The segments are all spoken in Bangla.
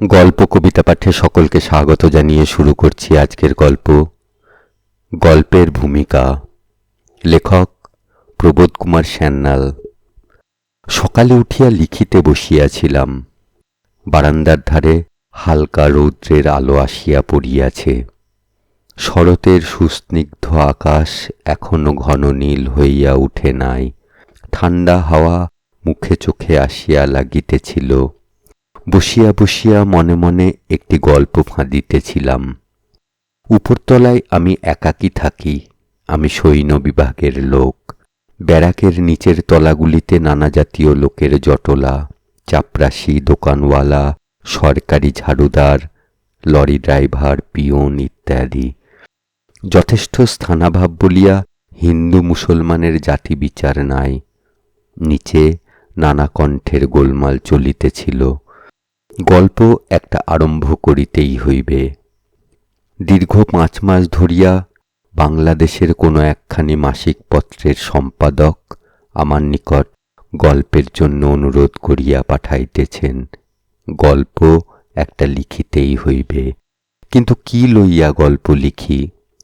গল্প কবিতা পাঠে সকলকে স্বাগত জানিয়ে শুরু করছি আজকের গল্প। গল্পের ভূমিকা, লেখক প্রবোধ কুমার সান্যাল। সকালে উঠিয়া লিখিতে বসিয়াছিলাম। বারান্দার ধারে হালকা রৌদ্রের আলো আসিয়া পড়িয়াছে। শরতের সুস্নিগ্ধ আকাশ এখনো ঘন নীল হইয়া উঠে নাই। ঠান্ডা হাওয়া মুখে চোখে আসিয়া লাগিতেছিল। বসিয়া বসিয়া মনে মনে একটি গল্প ফাঁদিতেছিলাম। উপরতলায় আমি একাকী থাকি। আমি সৈন্য বিভাগের লোক। ব্যারাকের নিচের তলাগুলিতে নানা জাতীয় লোকের জটলা, চাপরাশি, দোকানওয়ালা, সরকারি ঝাড়ুদার, লরি ড্রাইভার, পিয়ন ইত্যাদি। যথেষ্ট স্থানাভাব বলিয়া হিন্দু মুসলমানের জাতি বিচার নাই। নিচে নানা কণ্ঠের গোলমাল চলিতেছিল। গল্প একটা আরম্ভ করিতেই হইবে। দীর্ঘ 5 মাস ধরিয়া বাংলাদেশের কোনো একখানি মাসিক পত্রের সম্পাদক আমার নিকট গল্পের জন্য অনুরোধ করিয়া পাঠাইতেছেন। গল্প একটা লিখিতেই হইবে, কিন্তু কি লইয়া গল্প লিখি?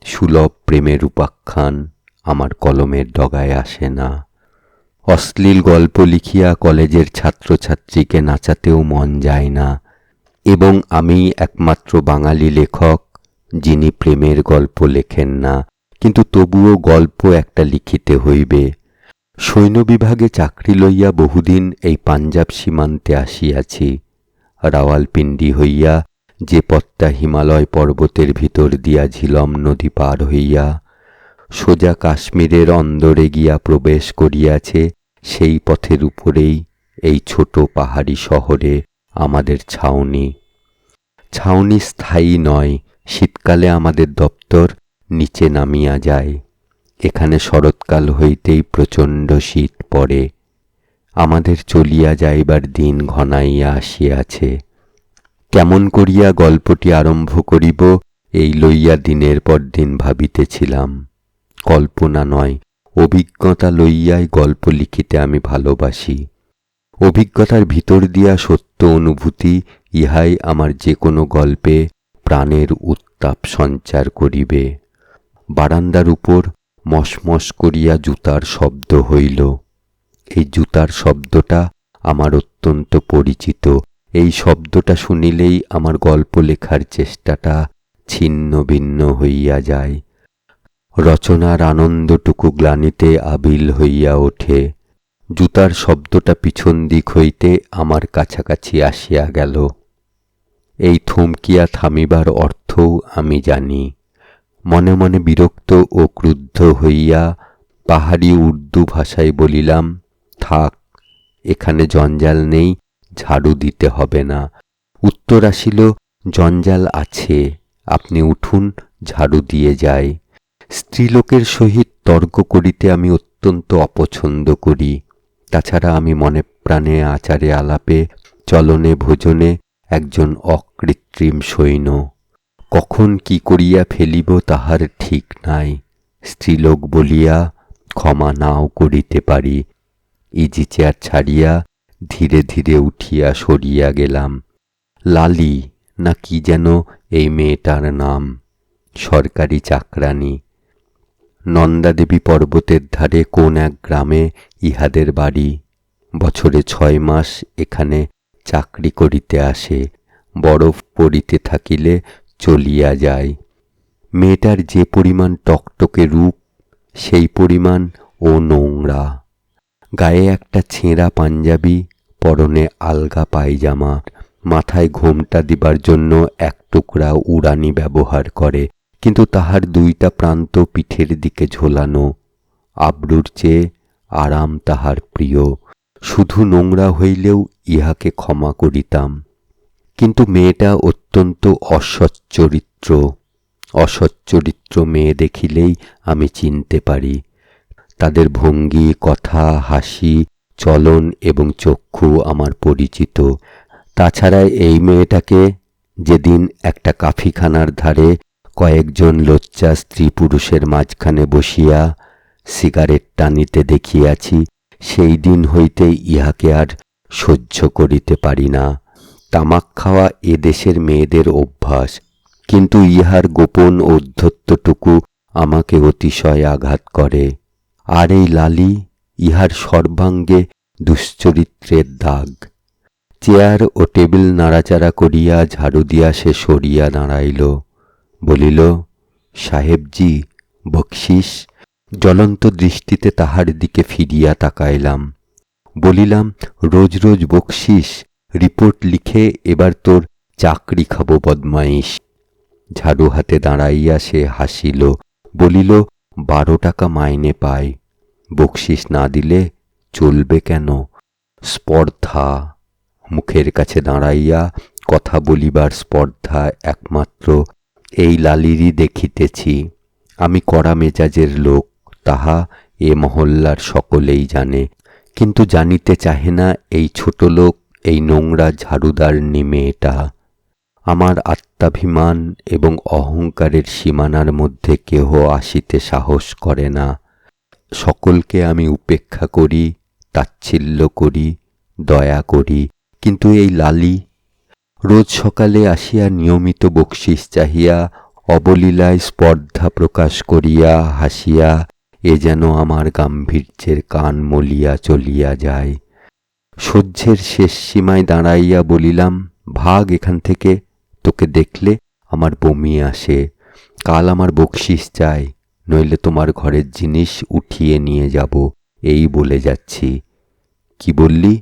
সুলভ প্রেমের উপাখ্যান আমার কলমের ডগায় আসে না। অশ্লীল গল্প লিখিয়া কলেজের ছাত্রছাত্রীকে নাচাতেও মন যায় না। এবং আমি একমাত্র বাঙালি লেখক যিনি প্রেমের গল্প লেখেন না, কিন্তু তবুও গল্প একটা লিখিতে হইবে। সৈন্য বিভাগে চাকরি লইয়া বহুদিন এই পাঞ্জাব সীমান্তে আসিয়াছি। রাওয়ালপিন্ডি হইয়া যে পথটা হিমালয় পর্বতের ভিতর দিয়া ঝিলম নদী পার হইয়া সোজা কাশ্মীরের অন্দরে গিয়া প্রবেশ করিয়াছে, সেই পথের উপরেই এই ছোট পাহাড়ি শহরে আমাদের ছাউনি। ছাউনি স্থায়ী নয়। শীতকালে আমাদের দপ্তর নিচে নামিয়া যায়। এখানে শরৎকাল হইতেই প্রচণ্ড শীত পড়ে। আমাদের চলিয়া যাইবার দিন ঘনাইয়া আসিয়াছে। কেমন করিয়া গল্পটি আরম্ভ করিব এই লইয়া দিনের পর দিন ভাবিতেছিলাম। কল্পনা নয়, অভিজ্ঞতা লইয়াই গল্প লিখিতে আমি ভালোবাসি। অভিজ্ঞতার ভিতর দিয়া সত্য অনুভূতি, ইহাই আমার যে কোনো গল্পে প্রাণের উত্তাপ সঞ্চার করিবে। বারান্দার উপর মশমশ করিয়া জুতার শব্দ হইল। এই জুতার শব্দটা আমার অত্যন্ত পরিচিত। এই শব্দটা শুনিলেই আমার গল্প লেখার চেষ্টাটা ছিন্ন ভিন্ন হইয়া যায়। রচনার আনন্দটুকু গ্লানিতে আবিল হইয়া ওঠে। জুতার শব্দটা পিছন দিক হইতে আমার কাছাকাছি আসিয়া গেল। এই থমকিয়া থামিবার অর্থও আমি জানি। মনে মনে বিরক্ত ও ক্রুদ্ধ হইয়া পাহাড়ি উর্দু ভাষায় বলিলাম, থাক, এখানে জঞ্জাল নেই, ঝাড়ু দিতে হবে না। উত্তর আসিল, জঞ্জাল আছে, আপনি উঠুন, ঝাড়ু দিয়ে যাই। স্ত্রীলোকের সহিত তর্ক করিতে আমি অত্যন্ত অপছন্দ করি। তাছাড়া আমি মনে প্রাণে আচারে আলাপে চলনে ভোজনে একজন অকৃত্রিম সৈন্য। কখন কি করিয়া ফেলিব তাহার ঠিক নাই। স্ত্রীলোক বলিয়া ক্ষমা নাও করিতে পারি। ইজি চেয়ার ছাড়িয়া ধীরে ধীরে উঠিয়া সরিয়া গেলাম। লালি না কি যেন এই মেয়েটার নাম, সরকারি চাকরানী। নন্দাদেবী পর্বতের ধারে কোন এক গ্রামে ইহাদের বাড়ি। বছরে 6 মাস এখানে চাকরি করিতে আসে। বরফ পড়িতে থাকিলে চলিয়া যায়। মেয়েটার যে পরিমাণ টকটকে রূপ, সেই পরিমাণ ও নোংরা। গায়ে একটা ছেঁড়া পাঞ্জাবি, পরনে আলগা পায়জামা, মাথায় ঘোমটা দিবার জন্য এক টুকরা উড়ানি ব্যবহার করে, কিন্তু তাহার 2টা প্রান্ত পিঠের দিকে ঝোলানো। আবরুর চেয়ে আরাম তাহার প্রিয়। শুধু নোংরা হইলেও ইহাকে ক্ষমা করিতাম, কিন্তু মেয়েটা অত্যন্ত অসচ্চরিত্র। অসচ্চরিত্র মেয়ে দেখিলেই আমি চিনতে পারি। তাদের ভঙ্গি, কথা, হাসি, চলন এবং চক্ষু আমার পরিচিত। তাছাড়া এই মেয়েটাকে যেদিন একটা কাফিখানার ধারে কয়েকজন লোচ্চা স্ত্রী পুরুষের মাঝখানে বসিয়া সিগারেট টানিতে দেখিয়াছি, সেই দিন হইতে ইহাকে আর সহ্য করিতে পারি না। তামাক খাওয়া এ দেশের মেয়েদের অভ্যাস, কিন্তু ইহার গোপন ঔদ্ধত্যটুকু আমাকে অতিশয় আঘাত করে। আর এই লালি, ইহার সর্বাঙ্গে দুশ্চরিত্রের দাগ। চেয়ার ও টেবিল নাড়াচাড়া করিয়া ঝাড়ু দিয়া সে সরিয়া দাঁড়াইল, বলিল, সাহেবজি, বকশিস। জ্বলন্ত দৃষ্টিতে তাহার দিকে ফিরিয়া তাকাইলাম। বলিলাম, রোজ রোজ বকশিস? রিপোর্ট লিখে এবার তোর চাকরি খাবো বদমাইশ। ঝাড়ু হাতে দাঁড়াইয়া সে হাসিল, বলিল, 12 টাকা মাইনে পায়, বকশিস না দিলে চলবে কেন? স্পর্ধা। মুখের কাছে দাঁড়াইয়া কথা বলিবার স্পর্ধা একমাত্র এই লালিরই দেখিতেছি। আমি কড়া মেজাজের লোক, তাহা এ মহল্লার সকলেই জানে, কিন্তু জানিতে চাহে না এই ছোট লোক, এই নোংরা ঝাড়ুদারনি মেয়েটা। আমার আত্মাভিমান এবং অহংকারের সীমানার মধ্যে কেহ আসিতে সাহস করে না। সকলকে আমি উপেক্ষা করি, তাচ্ছিল্য করি, দয়া করি, কিন্তু এই লালি রোজ সকালে আসিয়া নিয়মিত বকশিস চাহিয়া অবলীলায় স্পর্ধা প্রকাশ করিয়া হাসিয়া এ যেন আমার গাম্ভীর্যের কান মলিয়া চলিয়া যায়। সহ্যের শেষ সীমায় দাঁড়াইয়া বলিলাম, ভাগ এখান থেকে, তোকে দেখলে আমার বমি আসে। কাল আমার বকশিস চাই, নইলে তোমার ঘরের জিনিস উঠিয়ে নিয়ে যাব, এই বলে যাচ্ছি। কি বললি?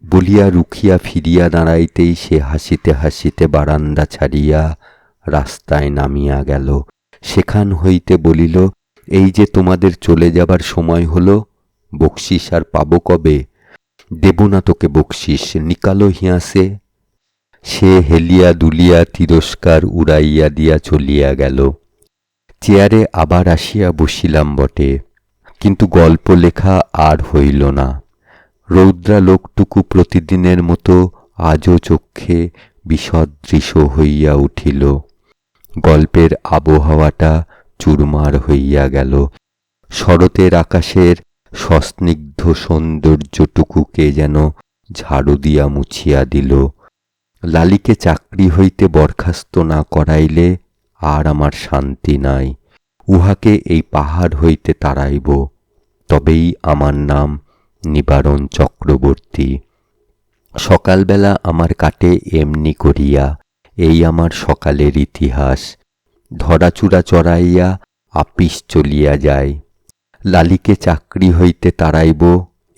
বলিয়া রুখিয়া ফিরিয়া দাঁড়াইতেই সে হাসিতে হাসিতে বারান্দা ছাড়িয়া রাস্তায় নামিয়া গেল। সেখান হইতে বলিল, এই যে তোমাদের চলে যাবার সময় হলো, বকশিস আর পাবো কবে? দেব না তোকে বকশিস, নিকালো হিয়াসে। সে হেলিয়া দুলিয়া তিরস্কার উড়াইয়া দিয়া চলিয়া গেল। চেয়ারে আবার আসিয়া বসিলাম বটে, কিন্তু গল্প লেখা আর হইল না। রৌদ্রা লোকটুকু প্রতিদিনের মতো আজও চক্ষে বিসদৃশ হইয়া উঠিল। গল্পের আবহাওয়াটা চুরমার হইয়া গেল। শরতের আকাশের সস্নিগ্ধ সৌন্দর্যটুকুকে যেন ঝাড়ু দিয়া মুছিয়া দিল। লালিকে চাকরি হইতে বরখাস্ত না করাইলে আর আমার শান্তি নাই। উহাকে এই পাহাড় হইতে তাড়াইব, তবেই আমার নাম নিবারণ চক্রবর্তী। সকালবেলা আমার কাটে এমনি করিয়া, এই আমার সকালের ইতিহাস। ধরাচূড়া চড়াইয়া আপিস চলিয়া যায়। লালিকে চাকরি হইতে তাড়াইব,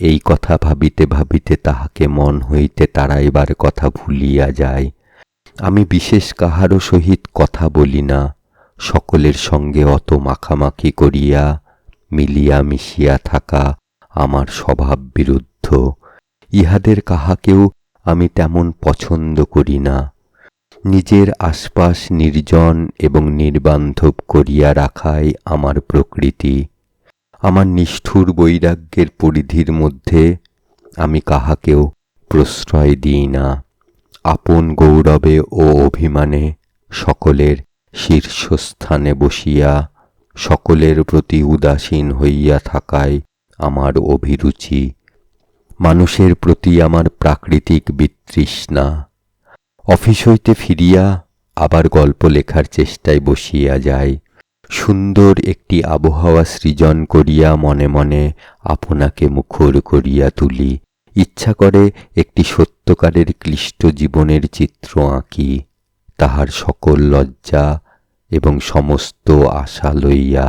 এই কথা ভাবিতে ভাবিতে তাহাকে মন হইতে তাড়াইবার কথা ভুলিয়া যায়। আমি বিশেষ কাহারও সহিত কথা বলি না, সকলের সঙ্গে অত মাখামাখি করিয়া মিলিয়া মিশিয়া থাকা আমার স্বভাব বিরুদ্ধ। ইহাদের কাহাকেও আমি তেমন পছন্দ করি না। নিজের আশপাশ নির্জন এবং নির্বান্ধব করিয়া রাখাই আমার প্রকৃতি। আমার নিষ্ঠুর বৈরাগ্যের পরিধির মধ্যে আমি কাহাকেও প্রশ্রয় দিই না। আপন গৌরবে ও অভিমানে সকলের শীর্ষস্থানে বসিয়া সকলের প্রতি উদাসীন হইয়া থাকায় আমার অভিরুচি। মানুষের প্রতি আমার প্রাকৃতিক বিতৃষ্ণা। অফিস হইতে ফিরিয়া আবার গল্প লেখার চেষ্টায় বসিয়া যায়। সুন্দর একটি আবহাওয়া সৃজন করিয়া মনে মনে আপনাকে মুখর করিয়া তুলি। ইচ্ছা করে একটি সত্যকারের ক্লিষ্ট জীবনের চিত্র আঁকি, তাহার সকল লজ্জা এবং সমস্ত আশা লইয়া।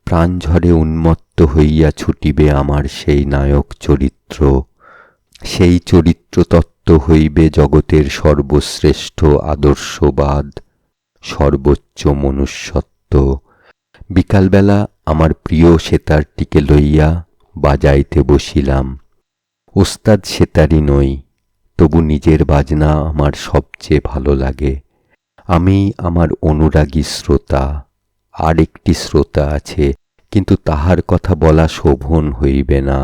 প্রাণঝড়ে উন্মত্ত হইয়া ছুটিবে আমার সেই নায়ক চরিত্র। সেই চরিত্রতত্ত্ব হইবে জগতের সর্বশ্রেষ্ঠ আদর্শবাদ, সর্বোচ্চ মনুষ্যত্ব। বিকালবেলা আমার প্রিয় সেতারটিকে লইয়া বাজাইতে বসিলাম। ওস্তাদ সেতারি নই, তবু নিজের বাজনা আমার সবচেয়ে ভালো লাগে। আমি আমার অনুরাগী শ্রোতা। আর একটি শ্রোতা আছে, কিন্তু তাহার কথা বলা শোভন হইবে না,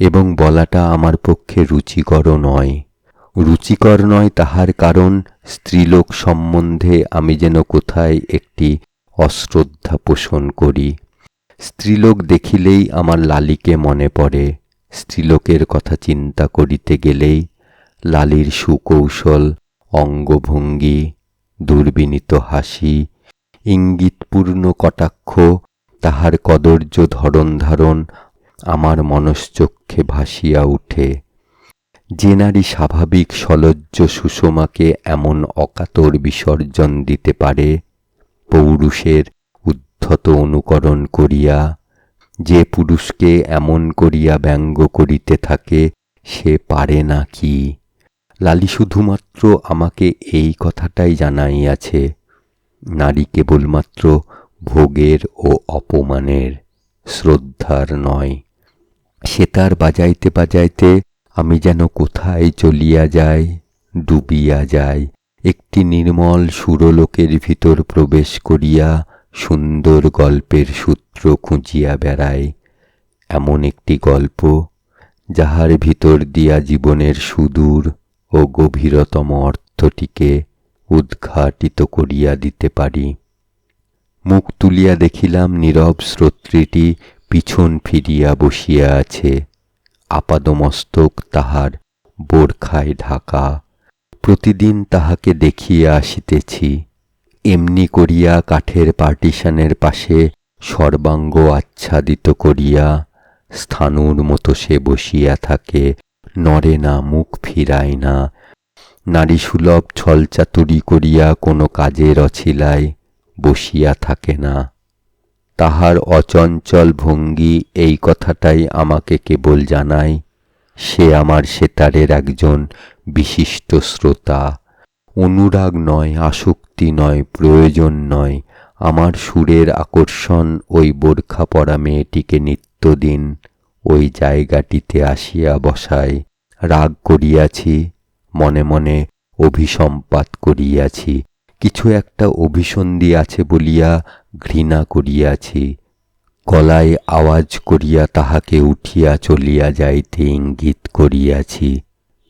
এবং বলাটা আমার পক্ষে রুচিকরও নয়। রুচিকর নয় তাহার কারণ, স্ত্রীলোক সম্বন্ধে আমি যেন কোথায় একটি অশ্রদ্ধা পোষণ করি। স্ত্রীলোক দেখিলেই আমার লালিকে মনে পড়ে। স্ত্রীলোকের কথা চিন্তা করিতে গেলেই লালির সুকৌশল অঙ্গভঙ্গি, দুর্বিনীত হাসি, ইঙ্গিতপূর্ণ কটাক্ষ, তাহার কদর্য ধরন আমার মনশ্চক্ষে ভাসিয়া উঠে। যে নারী স্বাভাবিক সলজ্জ সুষমাকে এমন অকাতর বিসর্জন দিতে পারে, পৌরুষের উদ্ধত অনুকরণ করিয়া, যে পুরুষকে এমন করিয়া ব্যঙ্গ করিতে থাকে, সে পারে না কি? লালি শুধুমাত্র আমাকে এই কথাটাই জানাইয়াছে, নারী কেবলমাত্র ভোগের ও অপমানের, শ্রদ্ধার নয়। সেতার বাজাইতে বাজাইতে আমি যেন কোথায় চলিয়া যাই, ডুবিয়া যাই, একটি নির্মল সুরলোকের ভিতর প্রবেশ করিয়া সুন্দর গল্পের সূত্র খুঁজিয়া বেড়াই। এমন একটি গল্প, যাহার ভিতর দিয়া জীবনের সুদূর ও গভীরতম অর্থটিকে উদ্ঘাটিত করিয়া দিতে পারি। মুখ তুলিয়া দেখিলাম নীরব শ্রোত্রীটি পিছন ফিরিয়া বসিয়া আছে, আপাদমস্তক তাহার বোরখায় ঢাকা। প্রতিদিন তাহাকে দেখিয়া আসিতেছি। এমনি করিয়া কাঠের পার্টিশনের পাশে সর্বাঙ্গ আচ্ছাদিত করিয়া স্থাণুর মতো সে বসিয়া থাকে, নড়ে না, মুখ ফিরায় না। নারীসুলভ ছলচাতুরি করিয়া কোনো কাজের অছিলায় বসিয়া থাকে না। তাহার অচঞ্চল ভঙ্গি এই কথাটাই আমাকে কেবল জানায়, সে আমার সেতারের একজন বিশিষ্ট শ্রোতা। অনুরাগ নয়, আসক্তি নয়, প্রয়োজন নয়, আমার সুরের আকর্ষণ ওই বোরখা পরা মেয়েটিকে নিত্যদিন ওই জায়গাটিতে আসিয়া বসায়। রাগ করিয়াছি, মনে মনে অভিসম্পাত করিয়াছি, কিছু একটা অভিসন্ধি আছে বলিয়া ঘৃণা করিয়াছি। গলায় আওয়াজ করিয়া তাহাকে উঠিয়া চলিয়া যাইতে ইঙ্গিত করিয়াছি,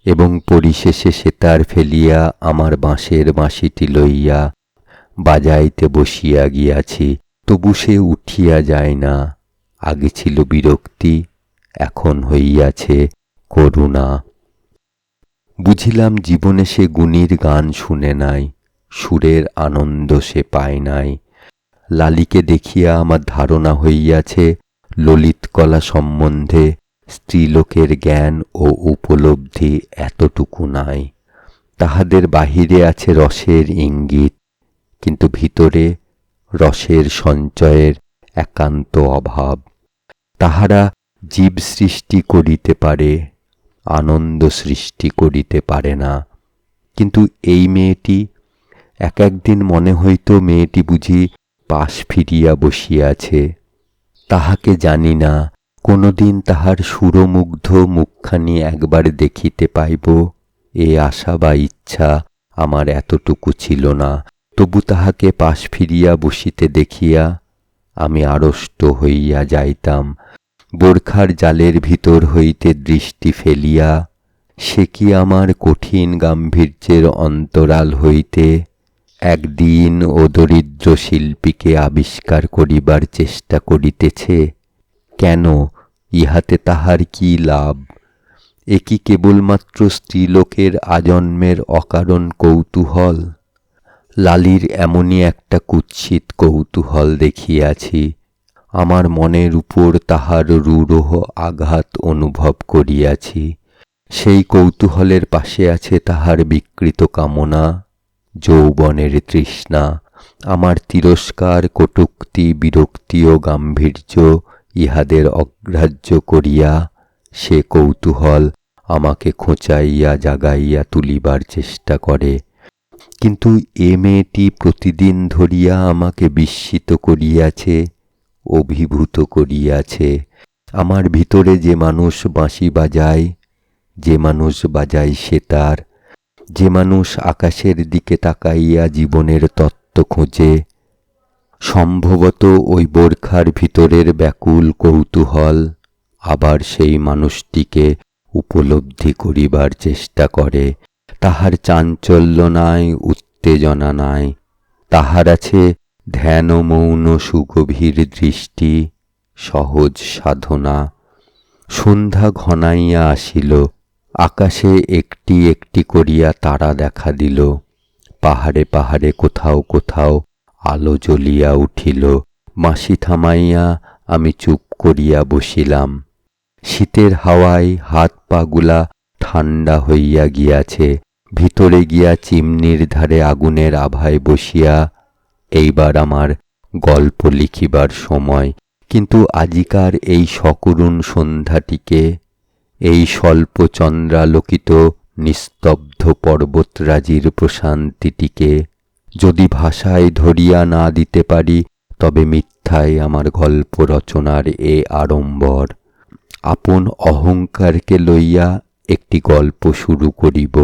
এবং পরিশেষে সেতার ফেলিয়া আমার বাঁশের বাঁশিটি লইয়া বাজাইতে বসিয়া গিয়াছি। তবু সে উঠিয়া যায় না। আগে ছিল বিরক্তি, এখন হইয়াছে করুণা। বুঝিলাম জীবনে সে গুণীর গান শুনে নাই, সুরের আনন্দ সে পায় নাই। লালিকে দেখিয়া আমার ধারণা হইয়াছে, ললিতকলা সম্বন্ধে স্ত্রীলোকের জ্ঞান ও উপলব্ধি এতটুকু নাই। তাহাদের বাহিরে আছে রসের ইঙ্গিত, কিন্তু ভিতরে রসের সঞ্চয়ের একান্ত অভাব। তাহারা জীব সৃষ্টি করিতে পারে, আনন্দ সৃষ্টি করিতে পারে না। কিন্তু এই মেয়েটি, এক একদিন মনে হইত মেয়েটি বুঝি পাশ ফিরিয়া বসিয়াছে। তাহাকে জানি না, কোনোদিন তাহার সুরমুগ্ধ মুখখানি একবার দেখিতে পাইব, এ আশা বা ইচ্ছা আমার এতটুকু ছিল না। তবু তাহাকে পাশ ফিরিয়া বসিতে দেখিয়া আমি আড়ষ্ট হইয়া যাইতাম। বোরখার জালের ভিতর হইতে দৃষ্টি ফেলিয়া সে কি আমার কঠিন গাম্ভীর্যের অন্তরাল হইতে একদিন ও দরিদ্র শিল্পীকে আবিষ্কার করিবার চেষ্টা করিতেছে? কেন, ইহাতে তাহার কি লাভ? এ কি কেবলমাত্র স্ত্রীলোকের আজন্মের অকারণ কৌতূহল? লালির এমনই একটা কুৎসিত কৌতূহল দেখিয়াছি। আমার মনের উপর তাহার রূঢ় আঘাত অনুভব করিয়াছি। সেই কৌতূহলের পাশে আছে তাহার বিকৃত কামনা, যৌবনের তৃষ্ণা। আমার তিরস্কার, কটূক্তি, বিরক্তি ও গাম্ভীর্য ইহাদের অগ্রাহ্য করিয়া সে কৌতূহল আমাকে খোঁচাইয়া জাগাইয়া তুলিবার চেষ্টা করে। কিন্তু এ মেয়েটি প্রতিদিন ধরিয়া আমাকে বিস্মিত করিয়াছে, অভিভূত করিয়াছে। আমার ভিতরে যে মানুষ বাঁশি বাজায়, যে মানুষ বাজায় সেতার, যে মানুষ আকাশের দিকে তাকাইয়া জীবনের তত্ত্ব খোঁজে, সম্ভবত ওই বোরখার ভিতরের ব্যাকুল কৌতূহল আবার সেই মানুষটিকে উপলব্ধি করিবার চেষ্টা করে। তাহার চাঞ্চল্য নাই, উত্তেজনা নাই, তাহার আছে ধ্যান ও মৌন সুগভীর দৃষ্টি, সহজ সাধনা। সন্ধ্যা ঘনাইয়া আসিল, আকাশে একটি একটি করিয়া তারা দেখা দিল, পাহাড়ে পাহাড়ে কোথাও কোথাও আলো জ্বলিয়া উঠিল। বাঁশি থামাইয়া আমি চুপ করিয়া বসিলাম। শীতের হাওয়ায় হাত পাগুলা ঠান্ডা হইয়া গিয়াছে। ভিতরে গিয়া চিমনির ধারে আগুনের আভায় বসিয়া এইবার আমার গল্প লিখিবার সময়। কিন্তু আজিকার এই সকরুণ সন্ধ্যাটিকে, এই স্বল্প চন্দ্রালোকিত নিস্তব্ধ পর্বতরাজির প্রশান্তিটিকে যদি ভাষায় ধরিয়া না দিতে পারি, তবে মিথ্যায় আমার গল্প রচনার এ আড়ম্বর। আপন অহংকারকে লইয়া একটি গল্প শুরু করিব।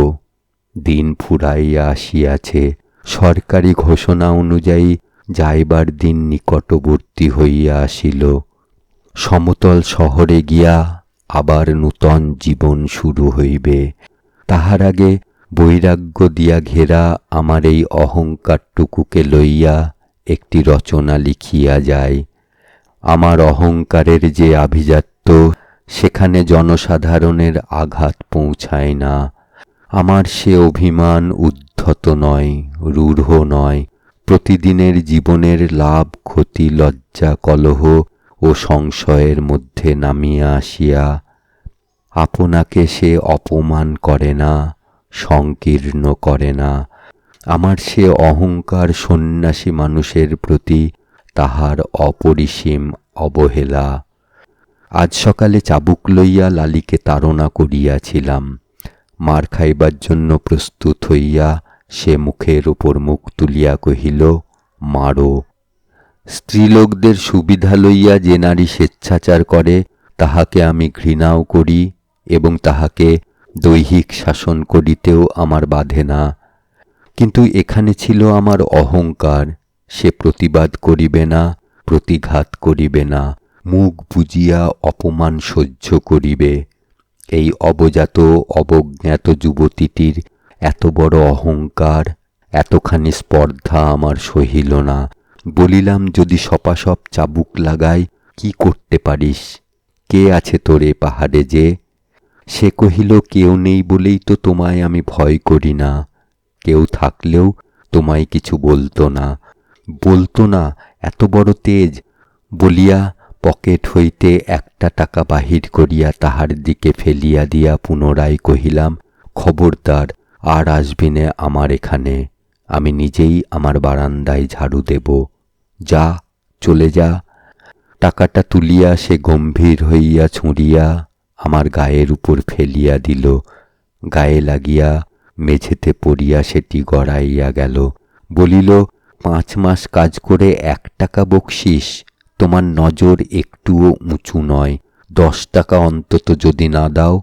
দিন ফুরাইয়া আসিয়াছে। সরকারি ঘোষণা অনুযায়ী যাইবার দিন নিকটবর্তী হইয়া আসিল। সমতল শহরে গিয়া আবার নূতন জীবন শুরু হইবে। তাহার আগে বৈরাগ্য দিয়া ঘেরা আমার এই অহংকারটুকুকে লইয়া একটি রচনা লিখিয়া যায়। আমার অহংকারের যে আভিজাত্য, সেখানে জনসাধারণের আঘাত পৌঁছায় না। আমার সে অভিমান উদ্ধত নয়, রূঢ় নয়। প্রতিদিনের জীবনের লাভ ক্ষতি, লজ্জা কলহ ও সংশয়ের মধ্যে নামিয়া আসিয়া আপনাকে সে অপমান করে না, সংকীর্ণ করে না। আমার সে অহংকার সন্ন্যাসী মানুষের প্রতি তাহার অপরিসীম অবহেলা। আজ সকালে চাবুক লইয়া লালিকে তাড়না করিয়াছিলাম। মার খাইবার জন্য প্রস্তুত হইয়া সে মুখের উপর মুখ তুলিয়া কহিল, মারো। স্ত্রীলোকদের সুবিধা লইয়া যে নারী স্বেচ্ছাচার করে, তাহাকে আমি ঘৃণাও করি এবং তাহাকে দৈহিক শাসন করিতেও আমার বাধে না। কিন্তু এখানে ছিল আমার অহংকার। সে প্রতিবাদ করিবে না, প্রতিঘাত করিবে না, মুখ বুজিয়া অপমান সহ্য করিবে। এই অবজাত অবজ্ঞাত যুবতীটির এত বড় অহংকার, এতখানি স্পর্ধা আমার সহিল না। বলিলাম, যদি সপাসপ চাবুক লাগাই, কি করতে পারিস? কে আছে তোরে পাহাড়ে যে? সে কহিল, কেউ নেই বলেই তো তোমায় আমি ভয় করি না। কেউ থাকলেও তোমায় কিছু বলতো না। বলতো না, এত বড় তেজ? বলিয়া পকেট হইতে 1টা টাকা বাহির করিয়া তাহার দিকে ফেলিয়া দিয়া পুনরায় কহিলাম, খবরদার, আর আসবি নে আমার এখানে। আমি নিজেই আমার বারান্দায় ঝাড়ু দেব। যা, চলে যা। টাকাটা তুলিয়া সে গম্ভীর হইয়া ছুঁড়িয়া আমার গায়ের উপর ফেলিয়া দিল। গায়ে লাগিয়া মেঝেতে পড়িয়া সেটি গড়াইয়া গেল। বলিল, 5 মাস কাজ করে 1 টাকা বকশিস? তোমার নজর একটুও উঁচু নয়। 10 টাকা অন্তত যদি না দাও,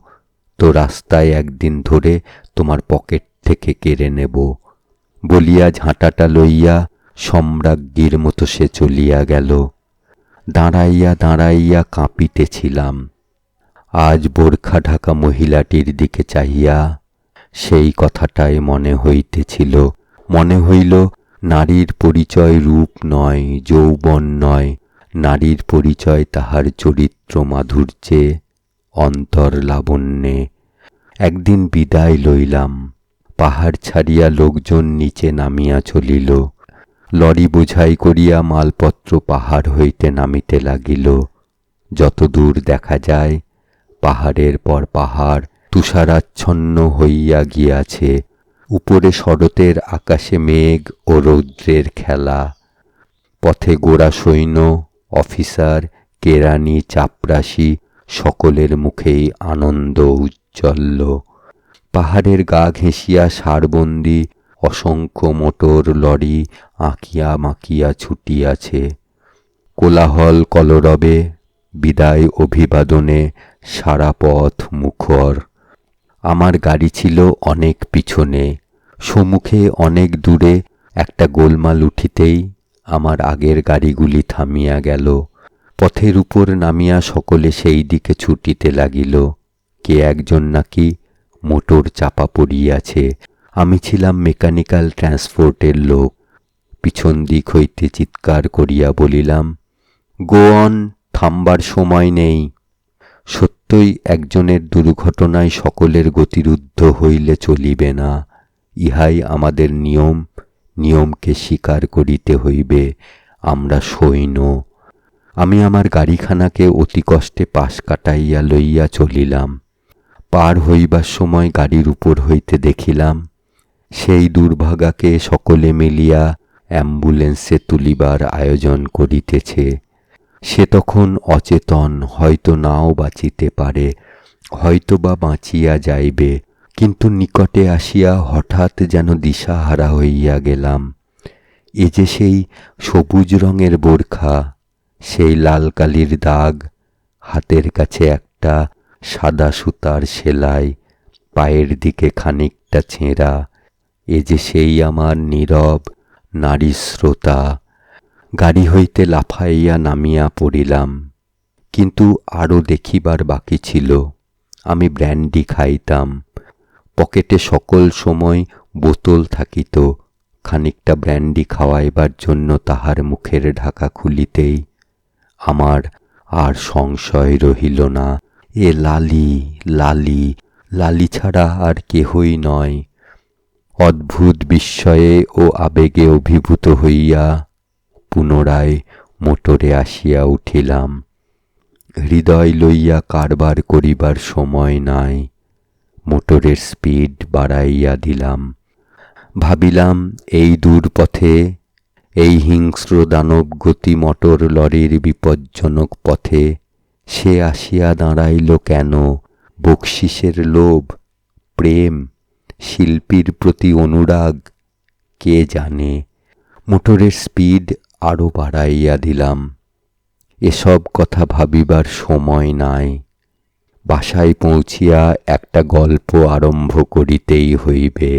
তো রাস্তায় একদিন ধরে তোমার পকেট থেকে কেড়ে নেব। বলিয়া ঝাঁটাটা লইয়া সম্রাজ্ঞীর মতো সে চলিয়া গেল। দাঁড়াইয়া দাঁড়াইয়া কাঁপিতেছিলাম। আজ বোরখা ঢাকা মহিলাটির দিকে চাহিয়া সেই কথাটাই মনে হইতেছিল। মনে হইল, নারীর পরিচয় রূপ নয়, যৌবন নয়। নারীর পরিচয় তাহার চরিত্র মাধুর্যে, অন্তর লাবণ্যে। একদিন বিদায় লইলাম। পাহাড় ছাড়িয়া লোকজন নিচে নামিয়া চলিল। লরি বোঝাই করিয়া মালপত্র পাহাড় হইতে নামিতে লাগিল। যতদূর দেখা যায়, পাহাড়ের পর পাহাড় তুষারাচ্ছন্ন হইয়া গিয়াছে। উপরে শরতের আকাশে মেঘ ও রৌদ্রের খেলা। পথে গোরা সৈন্য, অফিসার, কেরানি, চাপরাশি সকলের মুখেই আনন্দ উজ্জ্বল্য। পাহাড়ের গা ঘেঁষিয়া সারবন্দি অসংখ্য মোটর লরি আঁকিয়া মাকিয়া ছুটিয়াছে। কোলাহল কলরবে, বিদায় অভিবাদনে সারা পথ মুখর। আমার গাড়ি ছিল অনেক পিছনে। সম্মুখে অনেক দূরে একটা গোলমাল উঠিতেই আমার আগের গাড়িগুলি থামিয়া গেল। পথের উপর নামিয়া সকলে সেই দিকে ছুটিতে লাগিল। কে একজন নাকি মোটর চাপা পড়িয়াছে। আমি ছিলাম মেকানিক্যাল ট্রান্সপোর্টের লোক। পিছন দিক হইতে চিৎকার করিয়া বলিলাম, গো অন, থামবার সময় নেই। সত্যি সত্যই একজনের দুর্ঘটনায় সকলের গতিরুদ্ধ হইলে চলিবে না। ইহাই আমাদের নিয়ম, নিয়মকে স্বীকার করিতে হইবে। আমরা সৈন্য। আমি আমার গাড়িখানাকে অতি কষ্টে পাশ কাটাইয়া লইয়া চলিলাম। পার হইবার সময় গাড়ির উপর হইতে দেখিলাম, সেই দুর্ভাগাকে সকলে মিলিয়া অ্যাম্বুলেন্সে তুলিবার আয়োজন করিতেছে। সে তখন অচেতন, হয়তো নাও বাঁচিতে পারে, হয়তো বা বাঁচিয়া যাইবে, কিন্তু নিকটে আসিয়া হঠাৎ যেন দিশাহারা হইয়া গেলাম। এ যে সেই সবুজ রঙের বোরখা, সেই লাল কালির দাগ, হাতের কাছে একটা সাদা সুতার সেলাই, পায়ের দিকে খানিকটা ছেঁড়া, এ যে সেই আমার নীরব নারী শ্রোতা। গাড়ি হইতে লাফাইয়া নামিয়া পড়িলাম, কিন্তু আরও দেখিবার বাকি ছিল। আমি ব্র্যান্ডি খাইতাম, পকেটে সকল সময় বোতল থাকিত। খানিকটা ব্র্যান্ডি খাওয়াইবার জন্য তাহার মুখের ঢাকা খুলিতেই আমার আর সংশয় রহিল না। এ লালি, লালি, লালি ছাড়া আর কেহই নয়। অদ্ভুত বিস্ময়ে ও আবেগে অভিভূত হইয়া পুনরায় মোটরে আসিয়া উঠিলাম। হৃদয় লইয়া কারবার করিবার সময় নাই। মোটরের স্পিড বাড়াইয়া দিলাম। ভাবিলাম, এই দূর পথে, এই হিংস্র দানব গতি মোটর লরির বিপজ্জনক পথে সে আসিয়া দাঁড়াইল কেন? বকশিসের লোভ, প্রেম, শিল্পীর প্রতি অনুরাগ, কে জানে। মোটরের স্পিড আরও বাড়াইয়া দিলাম। এসব কথা ভাবিবার সময় নাই। বাসায় পৌঁছিয়া একটা গল্প আরম্ভ করিতেই হইবে।